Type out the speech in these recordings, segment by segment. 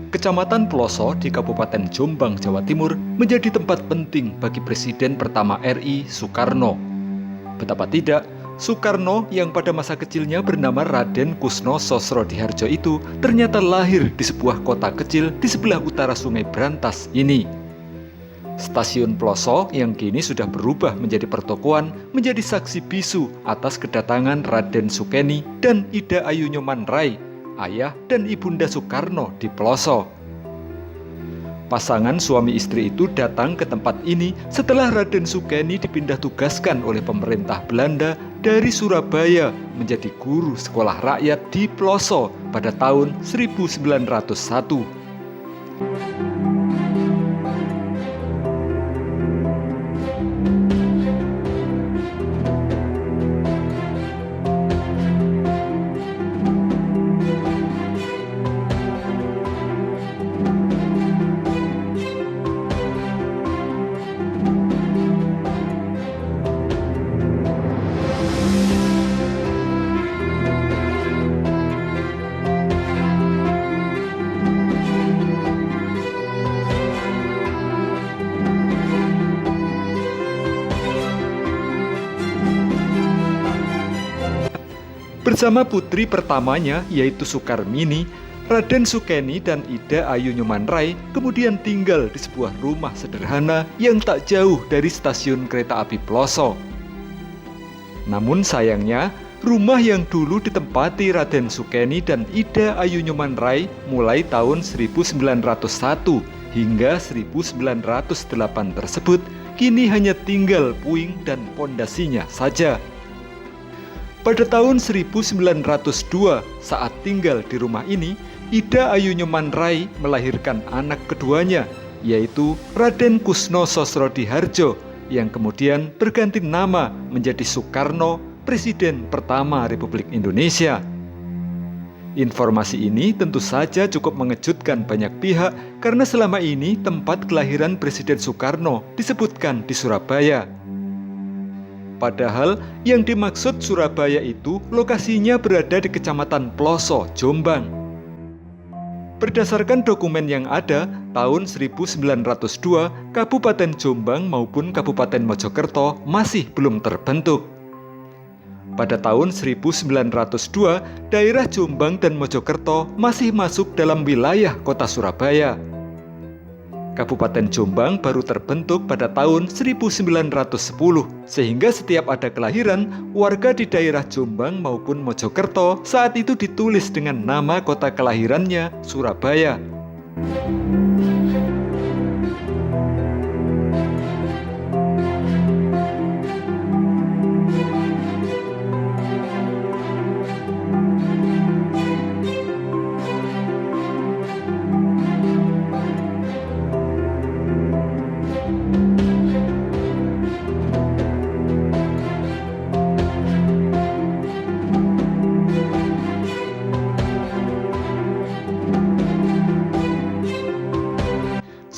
Kecamatan Ploso di Kabupaten Jombang, Jawa Timur menjadi tempat penting bagi Presiden pertama RI Soekarno. Betapa tidak, Soekarno yang pada masa kecilnya bernama Raden Kusno Sosrodihardjo itu ternyata lahir di sebuah kota kecil di sebelah utara Sungai Brantas ini. Stasiun Ploso yang kini sudah berubah menjadi pertokoan menjadi saksi bisu atas kedatangan Raden Sukeni dan Ida Ayu Nyoman-Rai, ayah dan ibunda Soekarno di Ploso. Pasangan suami istri itu datang ke tempat ini setelah Raden Sukeni dipindah tugaskan oleh pemerintah Belanda dari Surabaya menjadi guru sekolah rakyat di Ploso pada tahun 1901. Bersama putri pertamanya yaitu Sukarmini, Raden Sukeni dan Ida Ayu Nyoman-Rai kemudian tinggal di sebuah rumah sederhana yang tak jauh dari stasiun kereta api Ploso. Namun sayangnya, rumah yang dulu ditempati Raden Sukeni dan Ida Ayu Nyoman-Rai mulai tahun 1901 hingga 1908 tersebut kini hanya tinggal puing dan pondasinya saja. Pada tahun 1902, saat tinggal di rumah ini, Ida Ayu Nyoman-Rai melahirkan anak keduanya, yaitu Raden Kusno Sosrodihardjo, yang kemudian berganti nama menjadi Soekarno, Presiden pertama Republik Indonesia. Informasi ini tentu saja cukup mengejutkan banyak pihak karena selama ini tempat kelahiran Presiden Soekarno disebutkan di Surabaya. Padahal yang dimaksud Surabaya itu lokasinya berada di Kecamatan Ploso, Jombang. Berdasarkan dokumen yang ada, tahun 1902 Kabupaten Jombang maupun Kabupaten Mojokerto masih belum terbentuk. Pada tahun 1902, daerah Jombang dan Mojokerto masih masuk dalam wilayah kota Surabaya. Kabupaten Jombang baru terbentuk pada tahun 1910, sehingga setiap ada kelahiran, warga di daerah Jombang maupun Mojokerto saat itu ditulis dengan nama kota kelahirannya, Surabaya.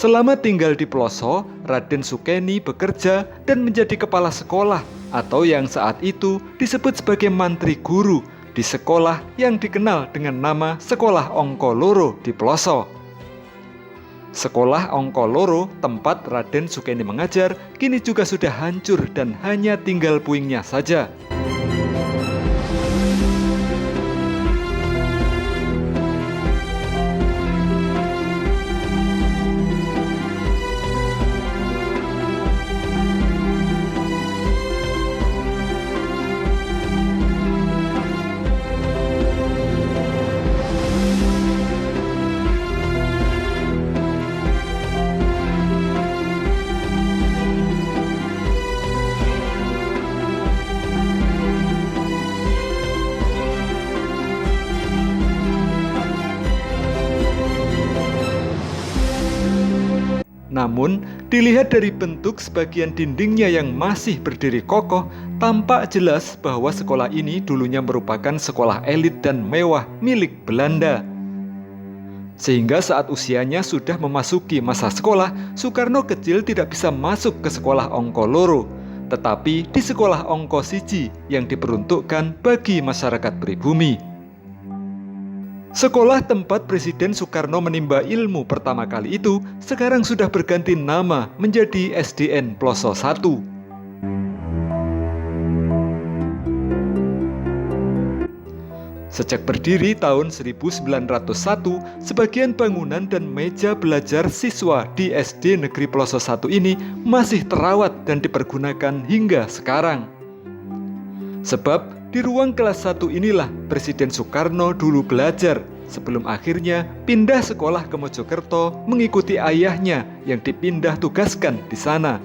Selama tinggal di Ploso, Raden Sukeni bekerja dan menjadi kepala sekolah atau yang saat itu disebut sebagai mantri guru di sekolah yang dikenal dengan nama Sekolah Ongko Loro di Ploso. Sekolah Ongko Loro, tempat Raden Sukeni mengajar, kini juga sudah hancur dan hanya tinggal puingnya saja. Namun, dilihat dari bentuk sebagian dindingnya yang masih berdiri kokoh, tampak jelas bahwa sekolah ini dulunya merupakan sekolah elit dan mewah milik Belanda. Sehingga saat usianya sudah memasuki masa sekolah, Soekarno kecil tidak bisa masuk ke sekolah Ongko Loro, tetapi di sekolah Ongko Siji yang diperuntukkan bagi masyarakat pribumi. Sekolah tempat Presiden Soekarno menimba ilmu pertama kali itu sekarang sudah berganti nama menjadi SDN Ploso 1. Sejak berdiri tahun 1901, sebagian bangunan dan meja belajar siswa di SD Negeri Ploso 1 ini masih terawat dan dipergunakan hingga sekarang. Sebab di ruang kelas 1 inilah Presiden Soekarno dulu belajar sebelum akhirnya pindah sekolah ke Mojokerto mengikuti ayahnya yang dipindah tugaskan di sana.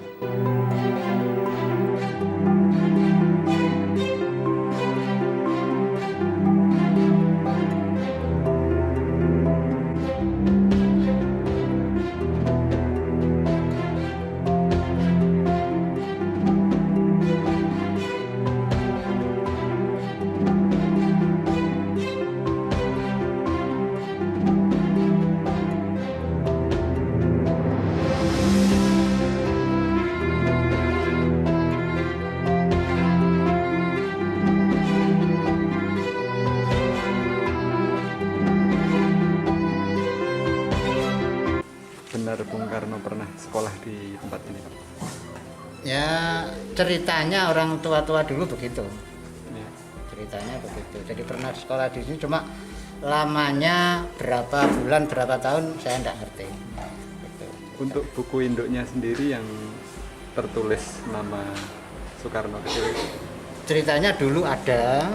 Benar Bung Karno pernah sekolah di tempat ini, Pak? Ya, ceritanya orang tua-tua dulu begitu. Ya. Ceritanya begitu. Jadi pernah sekolah di sini, cuma lamanya berapa bulan, berapa tahun saya tidak ngerti. Gitu. Untuk buku induknya sendiri yang tertulis nama Soekarno kecil itu? Ceritanya dulu ada,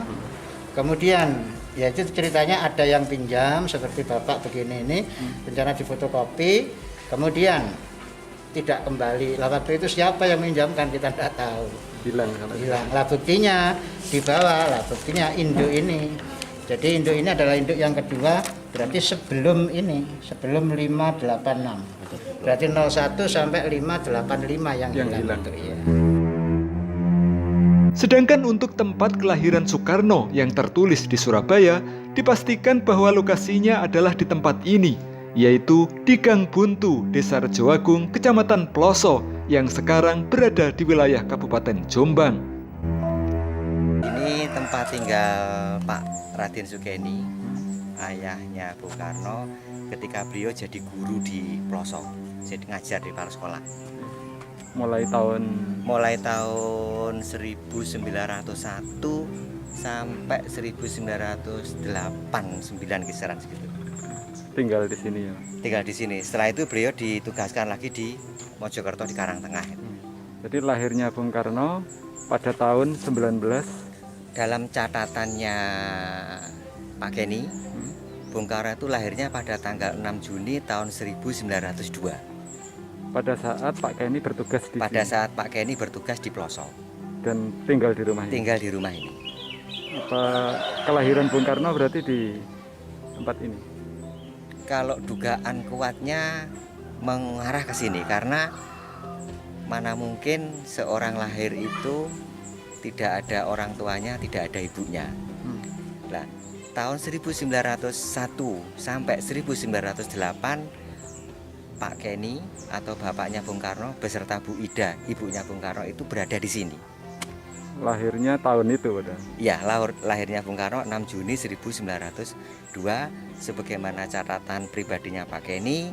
kemudian ya itu ceritanya ada yang pinjam seperti bapak begini ini, rencana difotokopi, kemudian tidak kembali. Lah waktu itu siapa yang minjamkan kita tidak tahu. Hilang. Lah buktinya dibawa, lah buktinya induk ini. Jadi induk ini adalah induk yang kedua, berarti sebelum ini, sebelum 586. Berarti 01 sampai 585 yang hilang. Itu, ya. Sedangkan untuk tempat kelahiran Soekarno yang tertulis di Surabaya, dipastikan bahwa lokasinya adalah di tempat ini, yaitu di Gang Buntu, Desa Rejoagung, Kecamatan Ploso, yang sekarang berada di wilayah Kabupaten Jombang. Ini tempat tinggal Pak Raden Sukeni, ayahnya Bung Karno, ketika beliau jadi guru di Ploso, jadi ngajar di kepala sekolah. Mulai tahun 1901 sampai 1908-9 kisaran segitu. tinggal di sini ya. Tinggal di sini. Setelah itu beliau ditugaskan lagi di Mojokerto di Karangtengah. Jadi lahirnya Bung Karno pada tahun 19 Dalam catatannya Pak Keni, Bung Karno itu lahirnya pada tanggal 6 Juni tahun 1902. pada saat Pak Keni bertugas di Pada sini. saat Pak Keni bertugas di Ploso Dan tinggal di rumah ini. tinggal di rumah ini. Apa kelahiran Bung Karno berarti di tempat ini? Kalau dugaan kuatnya mengarah ke sini, karena mana mungkin seorang lahir itu tidak ada orang tuanya, tidak ada ibunya. Nah, tahun 1901 sampai 1908 Pak Keni atau bapaknya Bung Karno beserta Bu Ida, ibunya Bung Karno itu berada di sini. Lahirnya tahun itu, Pak. Ya, lahirnya Bung Karno 6 Juni 1902 sebagaimana catatan pribadinya Pak Keni,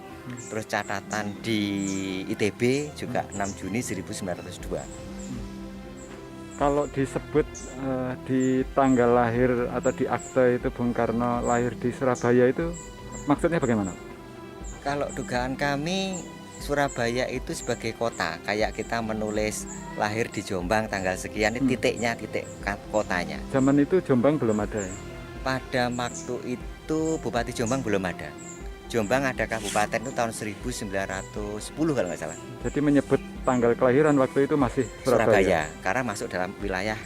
terus catatan di ITB juga 6 Juni 1902. Kalau disebut di tanggal lahir atau di akte itu Bung Karno lahir di Surabaya itu maksudnya bagaimana? Kalau dugaan kami Surabaya itu sebagai kota, kayak kita menulis lahir di Jombang tanggal sekian, titiknya titik kotanya. Zaman itu Jombang belum ada ya? Pada waktu itu Bupati Jombang belum ada. Jombang ada kabupaten itu tahun 1910 kalau nggak salah. Jadi menyebut tanggal kelahiran waktu itu masih Surabaya. Karena masuk dalam wilayah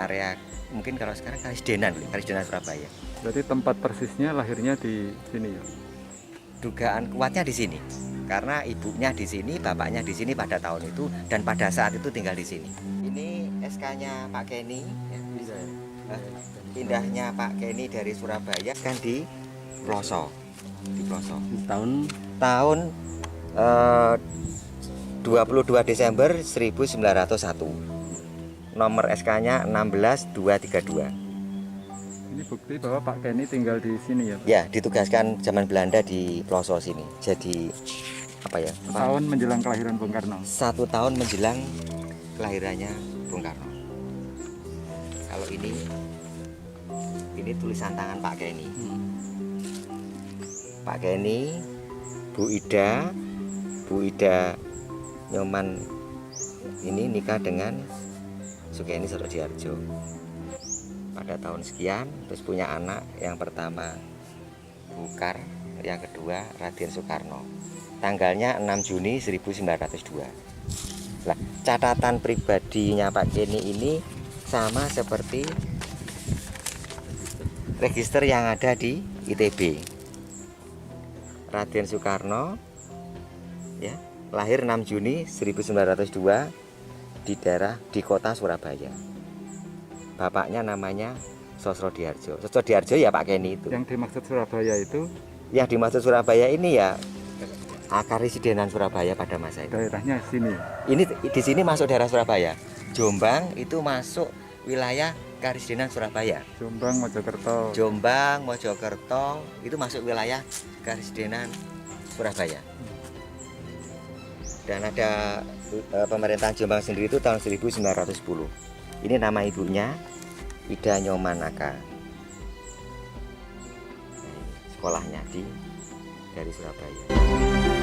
area mungkin kalau sekarang Kalisdenan Surabaya. Berarti tempat persisnya lahirnya di sini ya? Dugaan kuatnya di sini, karena ibunya di sini, bapaknya di sini pada tahun itu dan pada saat itu tinggal di sini. Ini SK-nya Pak Keni, pindahnya Pak Keni dari Surabaya kan di Ploso. Tahun 22 Desember 1901. Nomor SK-nya 16232. Ini Ini bukti bahwa Pak Kenny tinggal di sini ya, Pak? Ya, ditugaskan zaman Belanda di pelosok sini. Jadi apa ya? Tahun menjelang kelahiran Bung Karno. 1 tahun menjelang kelahirannya Bung Karno. Kalau ini tulisan tangan Pak Kenny. Pak Kenny, Bu Ida Nyoman ini nikah dengan Sukeni Sosrodiharjo pada tahun sekian, terus punya anak yang pertama Bukar, yang kedua Raden Soekarno. Tanggalnya 6 Juni 1902. Nah, catatan pribadinya Pak Kenny ini sama seperti register yang ada di ITB. Raden Soekarno ya, lahir 6 Juni 1902 di kota Surabaya. Bapaknya namanya Sosrodiharjo. Sosrodiharjo ya Pak Kenny itu. Yang dimaksud Surabaya itu? Yang dimaksud Surabaya ini ya Karisidenan Surabaya pada masa itu. Daerahnya sini. Ini di sini masuk daerah Surabaya. Jombang itu masuk wilayah Karisidenan Surabaya. Jombang, Mojokerto itu masuk wilayah Karisidenan Surabaya. Dan ada pemerintahan Jombang sendiri itu tahun 1910. Ini nama ibunya Ida Nyomanaka. Sekolahnya dari Surabaya.